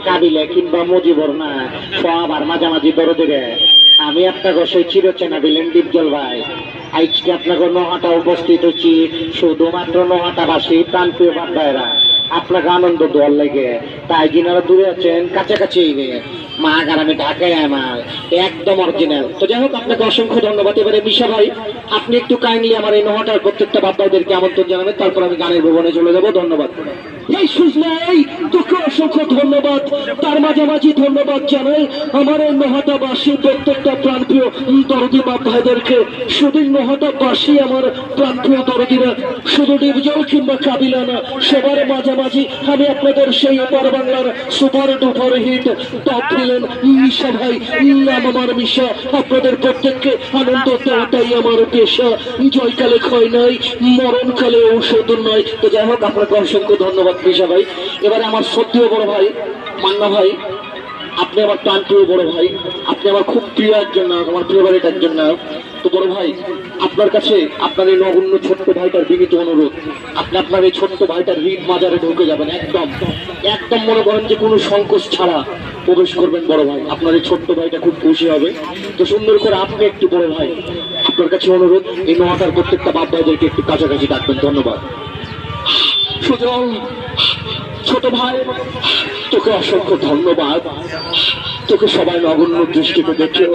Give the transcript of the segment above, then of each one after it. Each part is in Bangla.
কাবিলে কিংবা মুজিবর না, সবার মাঝামাঝি দরদিরে আমি আপনাকে সেই চিরচেনা দিলেন ডিপজল ভাই। আজকে আপনাকে নহাটা উপস্থিত হচ্ছি শুধুমাত্র নহাটাবাসী প্রাণপ্রিয় বাদ্দায়রা আপনাকে আনন্দ দোয়ার লেগে। তাই যিনারা দূরে আছেন কাছাকাছি মা আমি ঢাকায় আমার একদম অরিজিনাল। তো যাই হোক, আপনাকে অসংখ্য ধন্যবাদ। এবারে মিশা ভাই, আপনি একটু কাইন্ডলি আমার এই নহাটার প্রত্যেকটা বাদ্দায়দেরকে আমন্ত্রণ জানাবেন, তারপর আমি গানের ভবনে চলে যাবো। ধন্যবাদ। এই সুজলাই তোকে অসংখ্য ধন্যবাদ। তার মাঝামাঝি ধন্যবাদ জানাই আমার এই নহাটাবাসী প্রত্যেকটা প্রাণপ্রিয় দরদি মা ভাইদেরকে। শুধু নহাটাবাসী আমার প্রাণপ্রিয় দরদিরা, শুধু ডিপজল কিংবা কাবিলা না, সবার মাঝামাঝি আমি আপনাদের সেই ওপার বাংলার সুপার ডুপার হিট টপ দিলেন মিশা ভাই। নাম আমার মিশা। আপনাদের প্রত্যেককে আনন্দ দেওয়াটাই আমার পেশা। জয়কালে ক্ষয় নাই, মরণকালে ঔষধ নয়। তো যাই হোক, আপনাকে অসংখ্য ধন্যবাদ মিশা ভাই। এবারে আমার সত্যিও বড় ভাই মান্না ভাই, আপনি আমার প্রাণপ্রিয় বড় ভাই, আপনি আমার খুব প্রিয় একজন নায়ক, আমার ফেভারিট একজন নায়ক। তো বড় ভাই, আপনার কাছে আপনার এই নগণ্য ছোট্ট ভাইটার বিনীত অনুরোধ, আপনি আপনার এই ছোট্ট ভাইটার হৃদ মাজারে ঢুকে যাবেন, একদম একদম মনে করেন যে কোনো সংকোচ ছাড়া প্রবেশ করবেন বড় ভাই। আপনার এই ছোট্ট ভাইটা খুব খুশি হবে। তো সুন্দর করে আপনি একটু বড় ভাই, আপনার কাছে অনুরোধ, এই নহাটার প্রত্যেকটা বাপ ভাইদেরকে একটু কাছাকাছি ডাকবেন। ধন্যবাদ। সুজল ছোট ভাই, তোকে অসংখ্য ধন্যবাদ। তোকে সবাই নগণ্য দৃষ্টিতে দেখে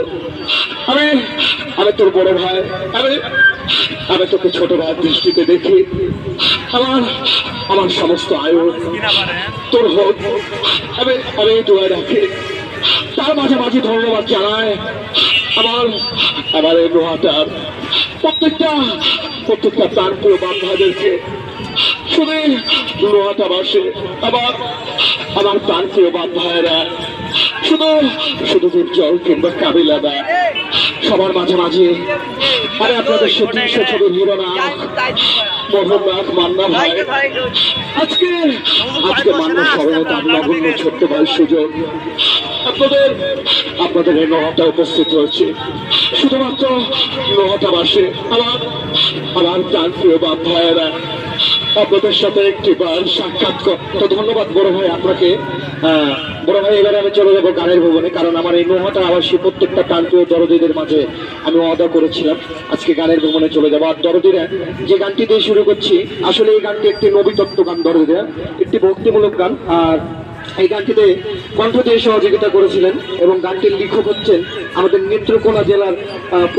আমি তোর বড় ভাই, আমি তোকে ছোট ভাইয়ের দৃষ্টিতে দেখি। আমার সমস্ত আয়ু তোর হোক, আমি দোয়া রাখি। তার মাঝামাঝি ধন্যবাদ জানায় আমার এই নোহাটার প্রত্যেকটা প্রাণপ্রিয় বাপ ভাইদেরকে। শুধু নোহাটাবাসী আমার প্রাণপ্রিয় বাপ ভাইয়েরা, শুধু ডিপজল কিংবা কাবিলা না, সবার মাঝামাঝি আমি আপনাদের সতীর্ষ ছবির হিরোনাথ মোহাম্মদ মান্না ভাই। আজকে মান্না সবাই তার নগণ্য ছোট্ট ভাই সুযোগ আপনাদের এই নহাটা উপস্থিত হয়েছে। শুধুমাত্র নহাটাবাসী আমার প্রাণপ্রিয় বাপ ভাইয়েরা, আপনাদের সাথে একটিবার সাক্ষাৎ। তো ধন্যবাদ বড় ভাই আপনাকে। বড় ভাই, এবারে আমি চলে যাবো গানের ভবনে, কারণ আমার এই নোহাটা আবাসী প্রত্যেকটা প্রান্তীয় দরদিদের মাঝে আমি ওয়াদা করেছিলাম আজকে গানের ভবনে চলে যাবো। আর দরদিরা, যে গানটি দিয়ে শুরু করছি, আসলে এই গানটি একটি নবীতত্ত্ব গান, দরদিরা একটি ভক্তিমূলক গান। আর এই গানটিতে কণ্ঠ দিয়ে সহযোগিতা করেছিলেন এবং গানটির লেখক হচ্ছেন আমাদের নেত্রকোনা জেলার